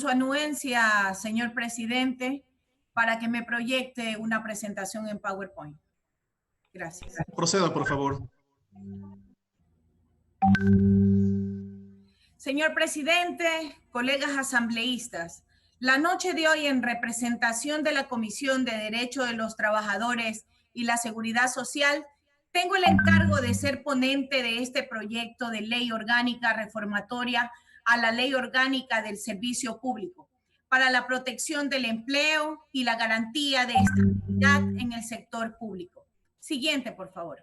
su anuencia, señor presidente, para que me proyecte una presentación en PowerPoint. Gracias. Proceda, por favor. Señor presidente, colegas asambleístas, la noche de hoy, en representación de la Comisión de Derechos de los Trabajadores y la Seguridad Social, tengo el encargo de ser ponente de este proyecto de ley orgánica reformatoria a la Ley Orgánica del Servicio Público para la protección del empleo y la garantía de estabilidad en el sector público. Siguiente, por favor.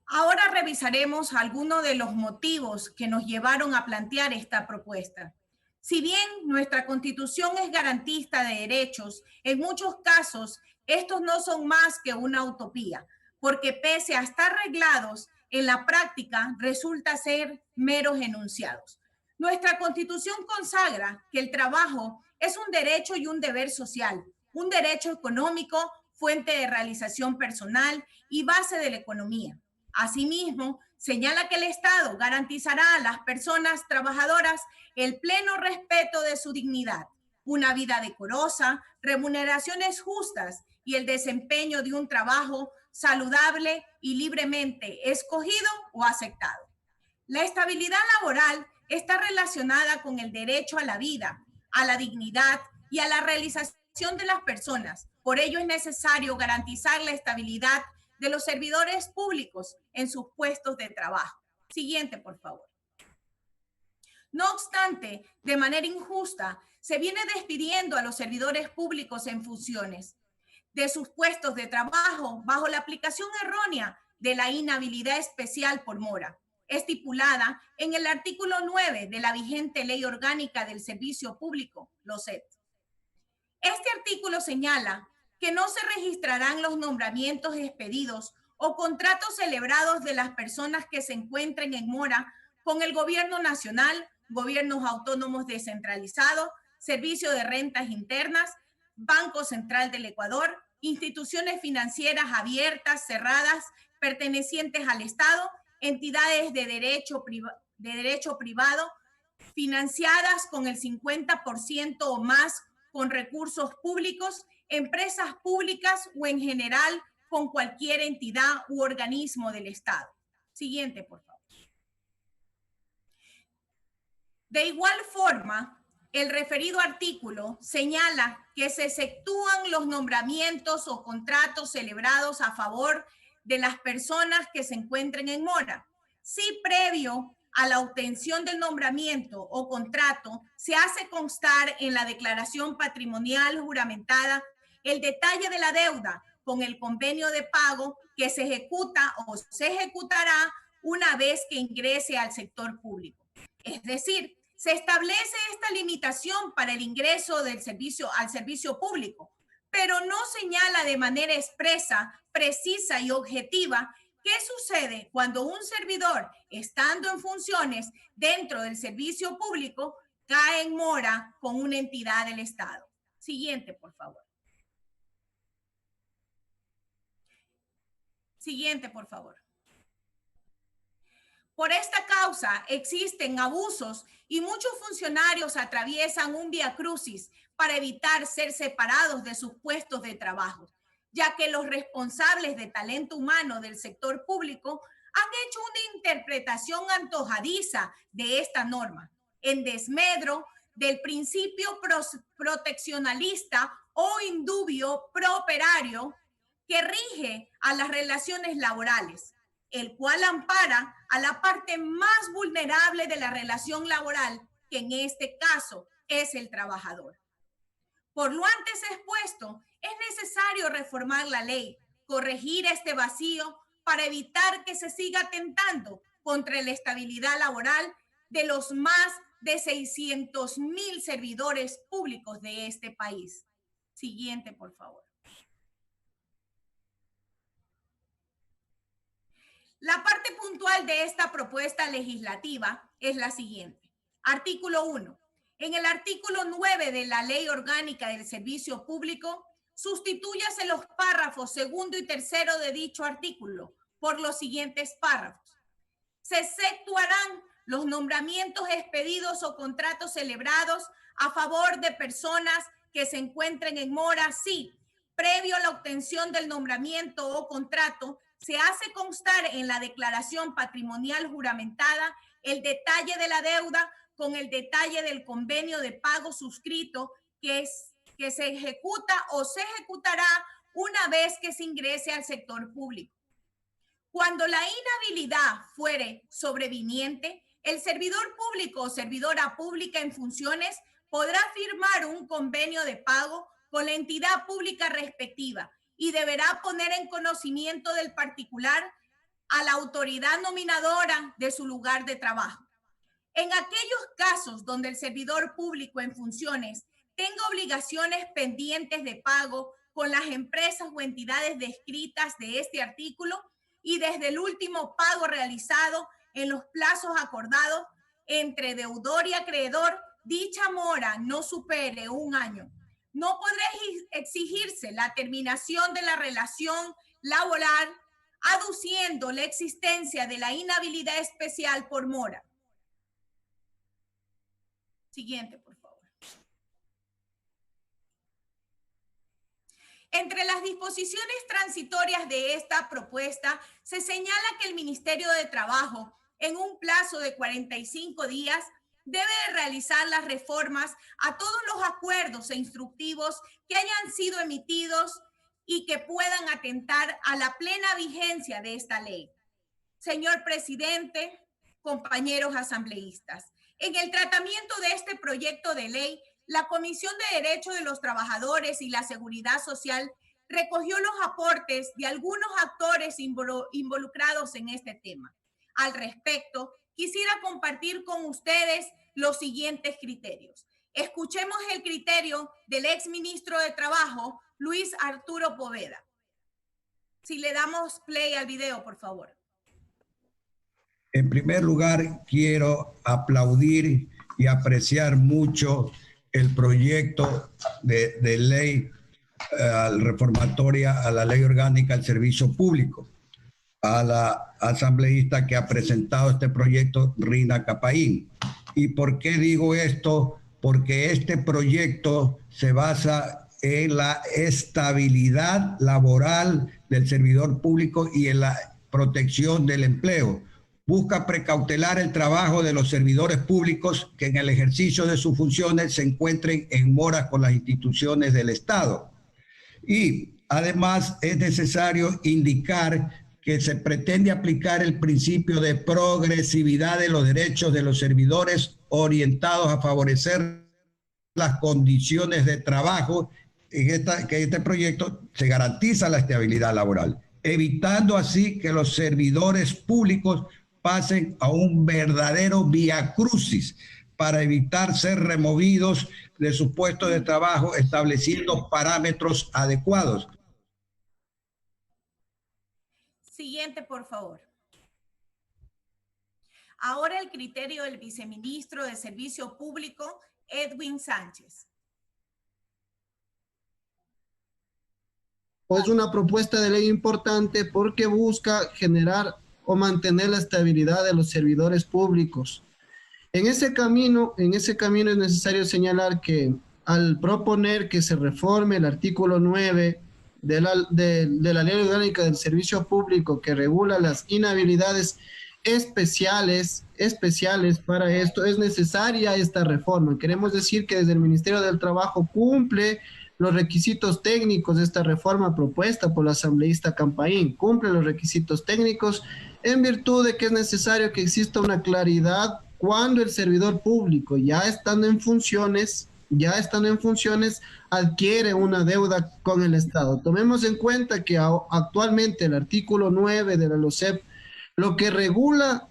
Ahora revisaremos algunos de los motivos que nos llevaron a plantear esta propuesta. Si bien nuestra Constitución es garantista de derechos, en muchos casos estos no son más que una utopía, porque pese a estar reglados, en la práctica resulta ser meros enunciados. Nuestra Constitución consagra que el trabajo es un derecho y un deber social, un derecho económico, fuente de realización personal y base de la economía. Asimismo, señala que el Estado garantizará a las personas trabajadoras el pleno respeto de su dignidad, una vida decorosa, remuneraciones justas y el desempeño de un trabajo saludable y libremente escogido o aceptado. La estabilidad laboral está relacionada con el derecho a la vida, a la dignidad y a la realización de las personas. Por ello es necesario garantizar la estabilidad de los servidores públicos en sus puestos de trabajo. Siguiente, por favor. No obstante, de manera injusta, se viene despidiendo a los servidores públicos en funciones de sus puestos de trabajo bajo la aplicación errónea de la inhabilidad especial por mora, estipulada en el artículo 9 de la vigente Ley Orgánica del Servicio Público, LOSET. Este artículo señala que no se registrarán los nombramientos expedidos o contratos celebrados de las personas que se encuentren en mora con el gobierno nacional, gobiernos autónomos descentralizados, Servicio de Rentas Internas, Banco Central del Ecuador, instituciones financieras abiertas, cerradas, pertenecientes al Estado, entidades de derecho privado, financiadas con el 50% o más con recursos públicos, empresas públicas o en general con cualquier entidad u organismo del Estado. Siguiente, por favor. De igual forma, el referido artículo señala que se exceptúan los nombramientos o contratos celebrados a favor de las personas que se encuentren en mora, si previo a la obtención del nombramiento o contrato se hace constar en la declaración patrimonial juramentada el detalle de la deuda con el convenio de pago que se ejecuta o se ejecutará una vez que ingrese al sector público. Es decir, se establece esta limitación para el ingreso al servicio público, pero no señala de manera expresa, precisa y objetiva qué sucede cuando un servidor, estando en funciones dentro del servicio público, cae en mora con una entidad del Estado. Siguiente, por favor. Siguiente, por favor. Por esta causa existen abusos y muchos funcionarios atraviesan un viacrucis para evitar ser separados de sus puestos de trabajo, ya que los responsables de talento humano del sector público han hecho una interpretación antojadiza de esta norma, en desmedro del principio proteccionalista o indubio prooperario que rige a las relaciones laborales, el cual ampara a la parte más vulnerable de la relación laboral, que en este caso es el trabajador. Por lo antes expuesto, es necesario reformar la ley, corregir este vacío para evitar que se siga atentando contra la estabilidad laboral de los más de 600,000 servidores públicos de este país. Siguiente, por favor. La parte puntual de esta propuesta legislativa es la siguiente. Artículo 1. En el artículo 9 de la Ley Orgánica del Servicio Público, sustitúyase los párrafos segundo y tercero de dicho artículo por los siguientes párrafos. Se exceptuarán los nombramientos expedidos o contratos celebrados a favor de personas que se encuentren en mora si, previo a la obtención del nombramiento o contrato, se hace constar en la declaración patrimonial juramentada el detalle de la deuda con el detalle del convenio de pago suscrito que se ejecuta o se ejecutará una vez que se ingrese al sector público. Cuando la inhabilidad fuere sobreviniente, el servidor público o servidora pública en funciones podrá firmar un convenio de pago con la entidad pública respectiva y deberá poner en conocimiento del particular a la autoridad nominadora de su lugar de trabajo. En aquellos casos donde el servidor público en funciones tenga obligaciones pendientes de pago con las empresas o entidades descritas de este artículo y desde el último pago realizado en los plazos acordados entre deudor y acreedor, dicha mora no supere un año. No podrá exigirse la terminación de la relación laboral aduciendo la existencia de la inhabilidad especial por mora. Siguiente, por favor. Entre las disposiciones transitorias de esta propuesta, se señala que el Ministerio de Trabajo, en un plazo de 45 días, debe realizar las reformas a todos los acuerdos e instructivos que hayan sido emitidos y que puedan atentar a la plena vigencia de esta ley. Señor presidente, compañeros asambleístas, en el tratamiento de este proyecto de ley, la Comisión de Derechos de los Trabajadores y la Seguridad Social recogió los aportes de algunos actores involucrados en este tema. Al respecto, quisiera compartir con ustedes los siguientes criterios. Escuchemos el criterio del exministro de Trabajo, Luis Arturo Poveda. Si le damos play al video, por favor. En primer lugar, quiero aplaudir y apreciar mucho el proyecto de ley reformatoria a la Ley Orgánica del Servicio Público, a la asambleísta que ha presentado este proyecto, Rina Capaín. ¿Y por qué digo esto? Porque este proyecto se basa en la estabilidad laboral del servidor público y en la protección del empleo. Busca precautelar el trabajo de los servidores públicos que en el ejercicio de sus funciones se encuentren en mora con las instituciones del Estado. Y además es necesario indicar que se pretende aplicar el principio de progresividad de los derechos de los servidores orientados a favorecer las condiciones de trabajo. Que este proyecto se garantiza la estabilidad laboral, evitando así que los servidores públicos pasen a un verdadero viacrucis para evitar ser removidos de su puesto de trabajo, estableciendo parámetros adecuados. Siguiente, por favor. Ahora el criterio del viceministro de Servicio Público, Edwin Sánchez. Es una propuesta de ley importante porque busca generar o mantener la estabilidad de los servidores públicos. En ese camino es necesario señalar que al proponer que se reforme el artículo 9 de la Ley Orgánica del Servicio Público que regula las inhabilidades especiales para esto, es necesaria esta reforma. Queremos decir que desde el Ministerio del Trabajo cumple los requisitos técnicos de esta reforma propuesta por la asambleísta Campaín, cumple los requisitos técnicos en virtud de que es necesario que exista una claridad cuando el servidor público, ya estando en funciones, adquiere una deuda con el Estado. Tomemos en cuenta que actualmente el artículo 9 de la LOCEP lo que regula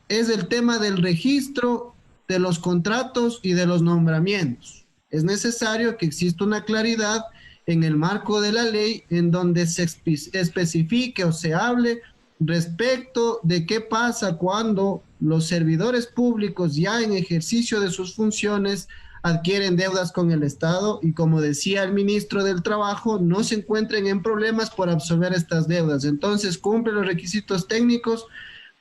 es el tema del registro de los contratos y de los nombramientos. Es necesario que exista una claridad en el marco de la ley en donde se especifique o se hable respecto de qué pasa cuando los servidores públicos ya en ejercicio de sus funciones adquieren deudas con el Estado y, como decía el ministro del Trabajo, no se encuentren en problemas por absorber estas deudas. Entonces cumple los requisitos técnicos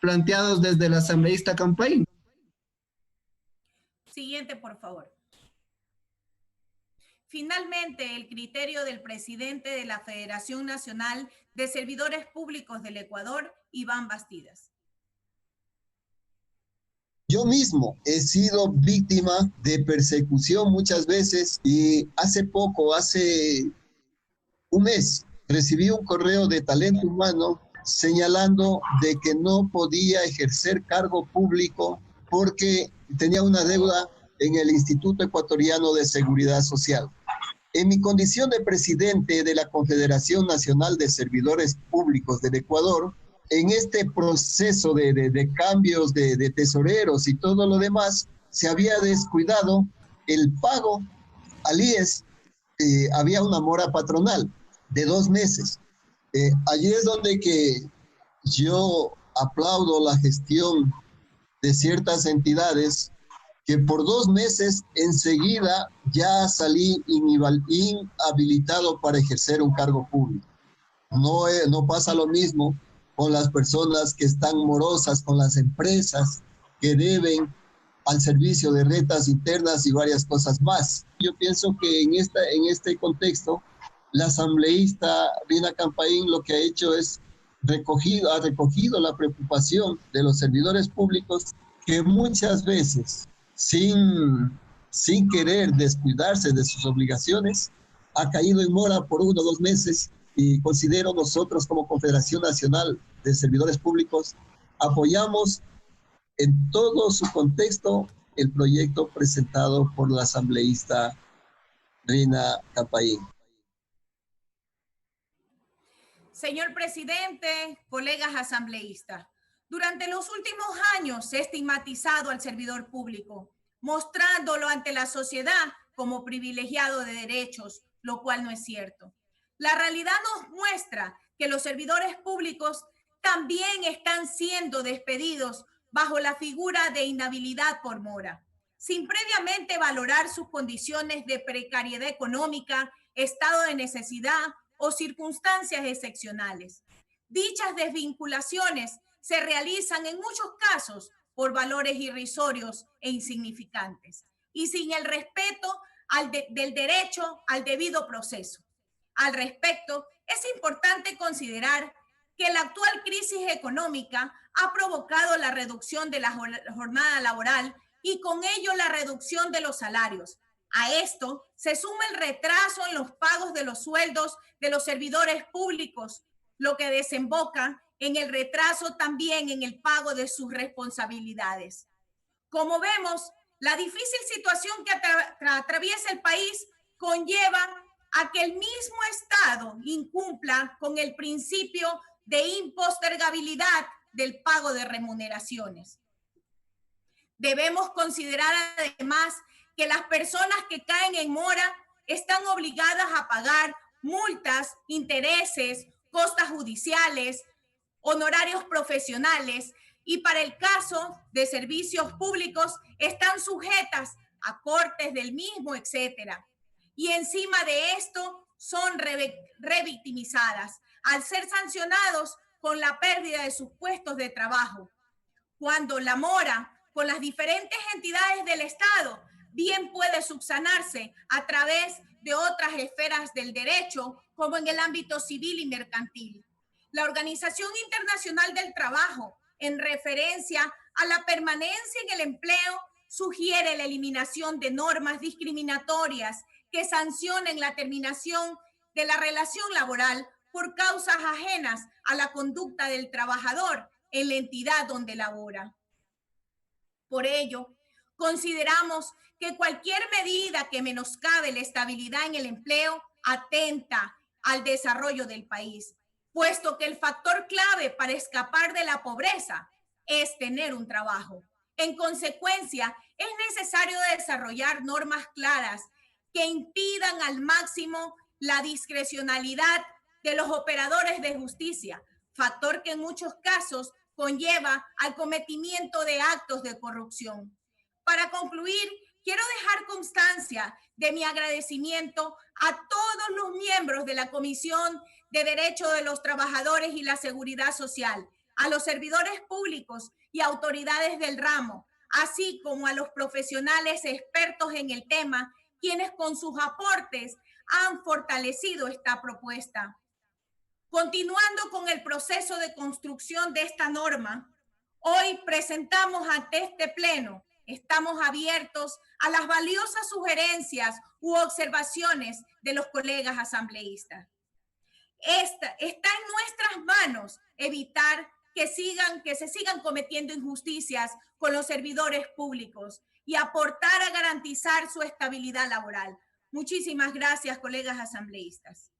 planteados desde el asambleísta Campaín. Siguiente, por favor. Finalmente, el criterio del presidente de la Federación Nacional de Servidores Públicos del Ecuador, Iván Bastidas. Yo mismo he sido víctima de persecución muchas veces y hace poco, hace un mes, recibí un correo de Talento Humano señalando de que no podía ejercer cargo público porque tenía una deuda en el Instituto Ecuatoriano de Seguridad Social. En mi condición de presidente de la Confederación Nacional de Servidores Públicos del Ecuador, en este proceso de cambios de tesoreros y todo lo demás, se había descuidado el pago al IES. Había una mora patronal de 2 meses. Allí es donde que yo aplaudo la gestión de ciertas entidades que por 2 meses enseguida ya salí inhabilitado para ejercer un cargo público. No pasa lo mismo con las personas que están morosas, con las empresas que deben al servicio de rentas internas y varias cosas más. Yo pienso que en este contexto, la asambleísta Rina Campaín lo que ha hecho es ha recogido la preocupación de los servidores públicos que muchas veces, sin querer descuidarse de sus obligaciones, ha caído en mora por 1 o 2 meses, y considero nosotros como Confederación Nacional de Servidores Públicos apoyamos en todo su contexto el proyecto presentado por la asambleísta Rina Campaín. Señor presidente, colegas asambleístas, durante los últimos años se ha estigmatizado al servidor público, mostrándolo ante la sociedad como privilegiado de derechos, lo cual no es cierto. La realidad nos muestra que los servidores públicos también están siendo despedidos bajo la figura de inhabilidad por mora, sin previamente valorar sus condiciones de precariedad económica, estado de necesidad o circunstancias excepcionales. Dichas desvinculaciones se realizan en muchos casos por valores irrisorios e insignificantes y sin el respeto del derecho al debido proceso. Al respecto, es importante considerar que la actual crisis económica ha provocado la reducción de la jornada laboral y con ello la reducción de los salarios. A esto se suma el retraso en los pagos de los sueldos de los servidores públicos, lo que desemboca en el retraso también en el pago de sus responsabilidades. Como vemos, la difícil situación que atraviesa el país conlleva a que el mismo Estado incumpla con el principio de impostergabilidad del pago de remuneraciones. Debemos considerar además que las personas que caen en mora están obligadas a pagar multas, intereses, costas judiciales, honorarios profesionales y para el caso de servicios públicos están sujetas a cortes del mismo, etcétera. Y encima de esto son revictimizadas al ser sancionados con la pérdida de sus puestos de trabajo. Cuando la mora con las diferentes entidades del Estado bien puede subsanarse a través de otras esferas del derecho, como en el ámbito civil y mercantil. La Organización Internacional del Trabajo, en referencia a la permanencia en el empleo, sugiere la eliminación de normas discriminatorias que sancionen la terminación de la relación laboral por causas ajenas a la conducta del trabajador en la entidad donde labora. Por ello, consideramos que cualquier medida que menoscabe la estabilidad en el empleo atenta al desarrollo del país, puesto que el factor clave para escapar de la pobreza es tener un trabajo. En consecuencia, es necesario desarrollar normas claras que impidan al máximo la discrecionalidad de los operadores de justicia, factor que en muchos casos conlleva al cometimiento de actos de corrupción. Para concluir, quiero dejar constancia de mi agradecimiento a todos los miembros de la Comisión de Derechos de los Trabajadores y la Seguridad Social, a los servidores públicos y autoridades del ramo, así como a los profesionales expertos en el tema, quienes con sus aportes han fortalecido esta propuesta. Continuando con el proceso de construcción de esta norma, hoy presentamos ante este pleno. Estamos abiertos a las valiosas sugerencias u observaciones de los colegas asambleístas. Está en nuestras manos evitar que se sigan cometiendo injusticias con los servidores públicos y aportar a garantizar su estabilidad laboral. Muchísimas gracias, colegas asambleístas.